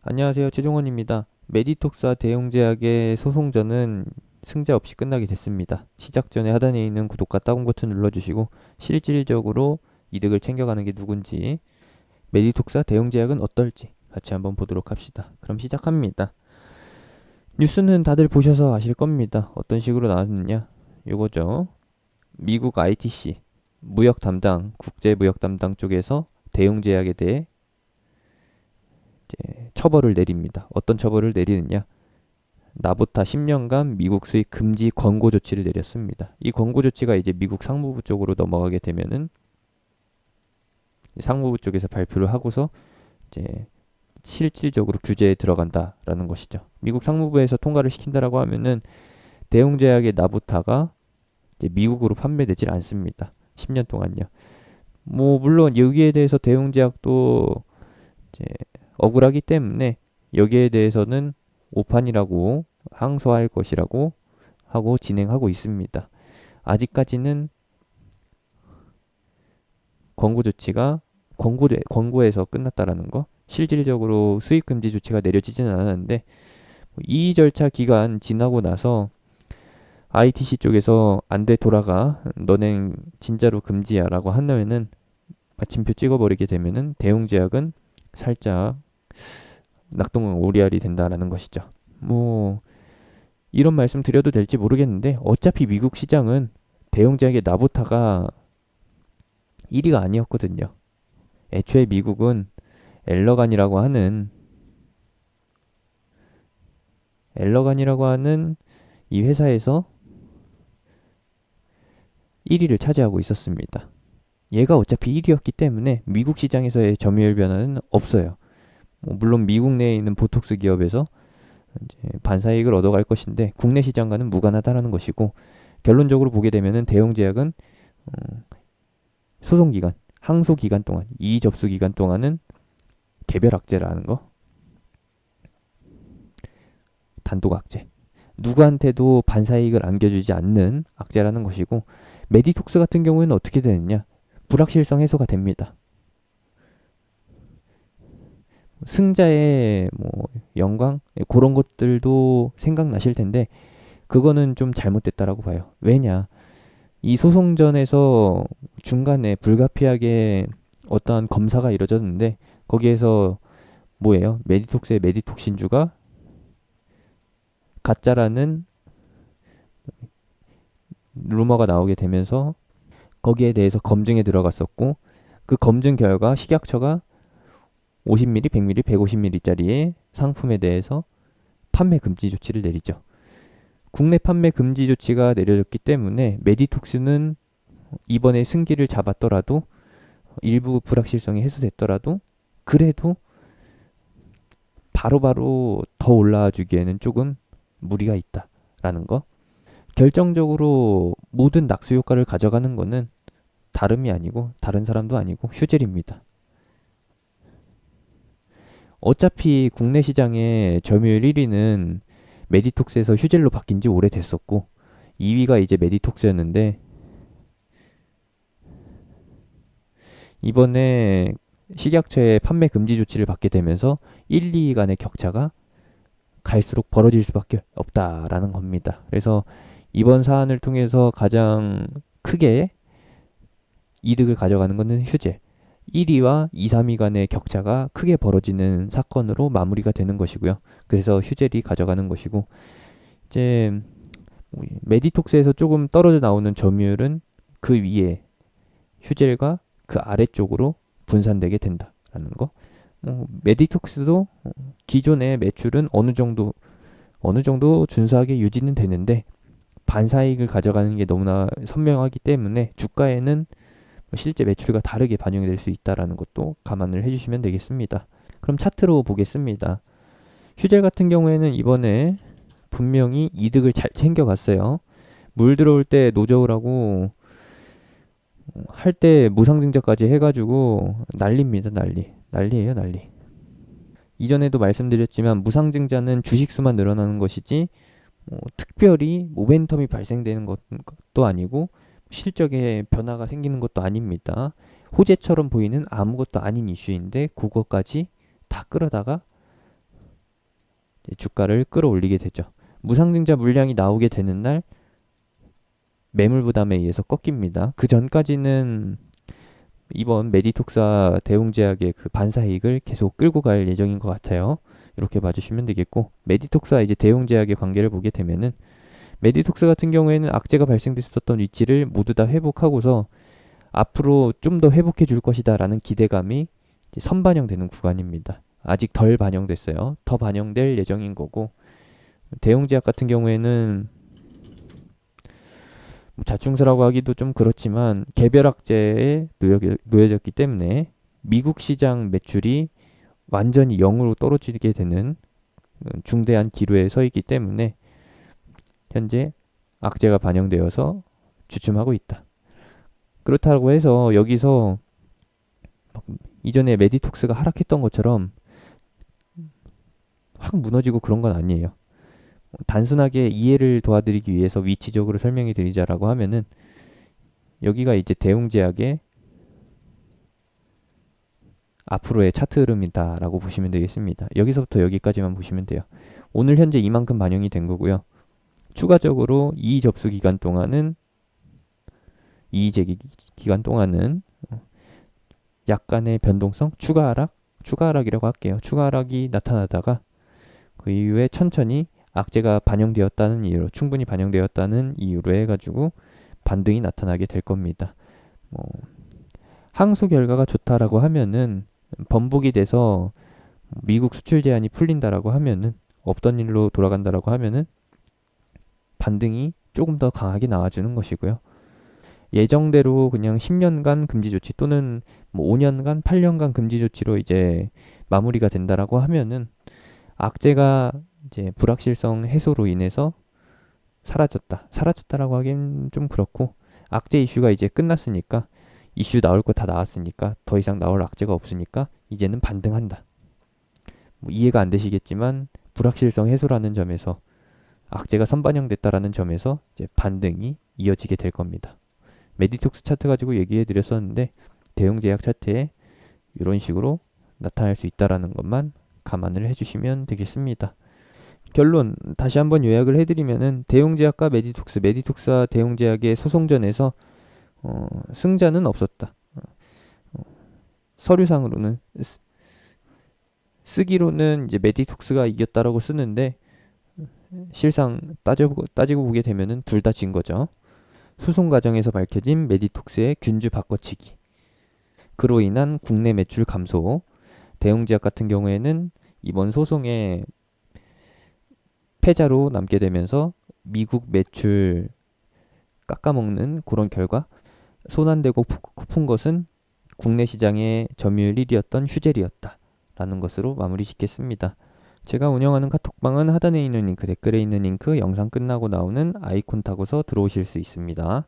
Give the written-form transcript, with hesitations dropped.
안녕하세요. 최종원입니다. 메디톡사 대웅제약의 소송전은 승자 없이 끝나게 됐습니다. 시작 전에 하단에 있는 구독과 다운 버튼 눌러주시고 실질적으로 이득을 챙겨가는 게 누군지, 메디톡사 대웅제약은 어떨지 같이 한번 보도록 합시다. 그럼 시작합니다. 뉴스는 다들 보셔서 아실 겁니다. 어떤 식으로 나왔느냐? 요거죠. 미국 ITC 무역 담당, 국제 무역 담당 쪽에서 대웅제약에 대해 처벌을 내립니다. 어떤 처벌을 내리느냐? 나부타 10년간 미국 수입 금지 권고 조치를 내렸습니다. 이 권고 조치가 이제 미국 상무부 쪽으로 넘어가게 되면은 상무부 쪽에서 발표를 하고서 이제 실질적으로 규제에 들어간다라는 것이죠. 미국 상무부에서 통과를 시킨다라고 하면은 대웅제약의 나부타가 이제 미국으로 판매되질 않습니다. 10년 동안요. 뭐 물론 여기에 대해서 대웅제약도 이제 억울하기 때문에 여기에 대해서는 오판이라고 항소할 것이라고 하고 진행하고 있습니다. 아직까지는 권고 조치가 권고에서 끝났다라는 거, 실질적으로 수입 금지 조치가 내려지지는 않았는데 이 절차 기간 지나고 나서 ITC 쪽에서 안 돼 돌아가, 너넨 진짜로 금지야라고 한다면은 마침표 찍어버리게 되면은 대웅제약은 살짝 낙동강 오리알이 된다라는 것이죠. 뭐 이런 말씀 드려도 될지 모르겠는데 어차피 미국 시장은 대형제약의 나부타가 1위가 아니었거든요. 애초에 미국은 엘러간이라고 하는 엘러간이라고 하는 이 회사에서 1위를 차지하고 있었습니다. 얘가 어차피 1위였기 때문에 미국 시장에서의 점유율 변화는 없어요. 물론 미국 내에 있는 보톡스 기업에서 이제 반사이익을 얻어갈 것인데 국내 시장과는 무관하다라는 것이고, 결론적으로 보게 되면은 대형제약은 소송 기간, 항소 기간 동안, 이의 접수 기간 동안은 개별 악재라는 거, 단독 악재, 누구한테도 반사이익을 안겨주지 않는 악재라는 것이고, 메디톡스 같은 경우에는 어떻게 되느냐? 불확실성 해소가 됩니다. 승자의 뭐 영광 그런 것들도 생각나실 텐데 그거는 좀 잘못됐다라고 봐요. 왜냐? 이 소송전에서 중간에 불가피하게 어떠한 검사가 이루어졌는데 거기에서 뭐예요? 메디톡스의 메디톡신주가 가짜라는 루머가 나오게 되면서 거기에 대해서 검증에 들어갔었고, 그 검증 결과 식약처가 50ml, 100ml, 150ml짜리의 상품에 대해서 판매 금지 조치를 내리죠. 국내 판매 금지 조치가 내려졌기 때문에 메디톡스는 이번에 승기를 잡았더라도, 일부 불확실성이 해소됐더라도 그래도 바로바로 더 올라와 주기에는 조금 무리가 있다라는 거. 결정적으로 모든 낙수 효과를 가져가는 거는 다름이 아니고 다른 사람도 아니고 휴젤입니다. 어차피 국내 시장의 점유율 1위는 메디톡스에서 휴젤로 바뀐 지 오래됐었고 2위가 이제 메디톡스였는데, 이번에 식약처의 판매 금지 조치를 받게 되면서 1, 2위 간의 격차가 갈수록 벌어질 수밖에 없다라는 겁니다. 그래서 이번 사안을 통해서 가장 크게 이득을 가져가는 것은 휴젤. 1위와 2, 3위 간의 격차가 크게 벌어지는 사건으로 마무리가 되는 것이고요. 그래서 휴젤이 가져가는 것이고, 이제 메디톡스에서 조금 떨어져 나오는 점유율은 그 위에 휴젤과 그 아래쪽으로 분산되게 된다라는 거. 메디톡스도 기존의 매출은 어느 정도 준수하게 유지는 되는데 반사이익을 가져가는 게 너무나 선명하기 때문에 주가에는 실제 매출과 다르게 반영이 될 수 있다라는 것도 감안을 해주시면 되겠습니다. 그럼 차트로 보겠습니다. 휴젤 같은 경우에는 이번에 분명히 이득을 잘 챙겨갔어요. 물 들어올 때 노저울 하고 할 때 무상증자까지 해가지고 난리입니다. 난리예요, 난리. 이전에도 말씀드렸지만 무상증자는 주식수만 늘어나는 것이지 특별히 모멘텀이 발생되는 것도 아니고 실적에 변화가 생기는 것도 아닙니다. 호재처럼 보이는 아무것도 아닌 이슈인데 그거까지 다 끌어다가 주가를 끌어올리게 되죠. 무상증자 물량이 나오게 되는 날 매물 부담에 의해서 꺾입니다. 그 전까지는 이번 메디톡사 대웅제약의 그 반사이익을 계속 끌고 갈 예정인 것 같아요. 이렇게 봐주시면 되겠고, 메디톡사 이제 대웅제약의 관계를 보게 되면은 메디톡스 같은 경우에는 악재가 발생됐었던 위치를 모두 다 회복하고서 앞으로 좀 더 회복해 줄 것이다 라는 기대감이 이제 선반영되는 구간입니다. 아직 덜 반영됐어요. 더 반영될 예정인 거고, 대웅제약 같은 경우에는 뭐 자충수라고 하기도 좀 그렇지만 개별 악재에 놓여졌기 때문에 미국 시장 매출이 완전히 0으로 떨어지게 되는 중대한 기로에 서 있기 때문에 현재 악재가 반영되어서 주춤하고 있다. 그렇다고 해서 여기서 이전에 메디톡스가 하락했던 것처럼 확 무너지고 그런 건 아니에요. 단순하게 이해를 도와드리기 위해서 위치적으로 설명해 드리자라고 하면은 여기가 이제 대웅제약의 앞으로의 차트 흐름이다라고 보시면 되겠습니다. 여기서부터 여기까지만 보시면 돼요. 오늘 현재 이만큼 반영이 된 거고요. 추가적으로 이의 접수 기간 동안은 이의 제기 기간 동안은 약간의 변동성, 추가 하락이라고 할게요. 추가 하락이 나타나다가 그 이후에 천천히 악재가 반영되었다는 이유로, 충분히 반영되었다는 이유로 해가지고 반등이 나타나게 될 겁니다. 항소 결과가 좋다라고 하면은, 번복이 돼서 미국 수출 제한이 풀린다라고 하면은, 없던 일로 돌아간다라고 하면은 반등이 조금 더 강하게 나와주는 것이고요. 예정대로 그냥 10년간 금지 조치 또는 뭐 5년간, 8년간 금지 조치로 이제 마무리가 된다라고 하면은 악재가 이제 불확실성 해소로 인해서 사라졌다라고 하긴 좀 그렇고, 악재 이슈가 이제 끝났으니까, 이슈 나올 거 다 나왔으니까 더 이상 나올 악재가 없으니까 이제는 반등한다. 뭐 이해가 안 되시겠지만 불확실성 해소라는 점에서, 악재가 선반영됐다라는 점에서 이제 반등이 이어지게 될 겁니다. 메디톡스 차트 가지고 얘기해 드렸었는데 대웅제약 차트에 이런 식으로 나타날 수 있다라는 것만 감안을 해주시면 되겠습니다. 결론 다시 한번 요약을 해드리면은 대웅제약과 메디톡스와 대웅제약의 소송전에서 승자는 없었다. 서류상으로는 쓰기로는 이제 메디톡스가 이겼다라고 쓰는데 실상 따지고 보게 되면은 둘 다 진 거죠. 소송 과정에서 밝혀진 메디톡스의 균주 바꿔치기, 그로 인한 국내 매출 감소, 대웅제약 같은 경우에는 이번 소송에 패자로 남게 되면서 미국 매출 깎아먹는 그런 결과, 손안대고 푼 것은 국내 시장의 점유율 1위였던 휴젤이었다 라는 것으로 마무리 짓겠습니다. 제가 운영하는 카톡방은 하단에 있는 링크, 댓글에 있는 링크, 영상 끝나고 나오는 아이콘 타고서 들어오실 수 있습니다.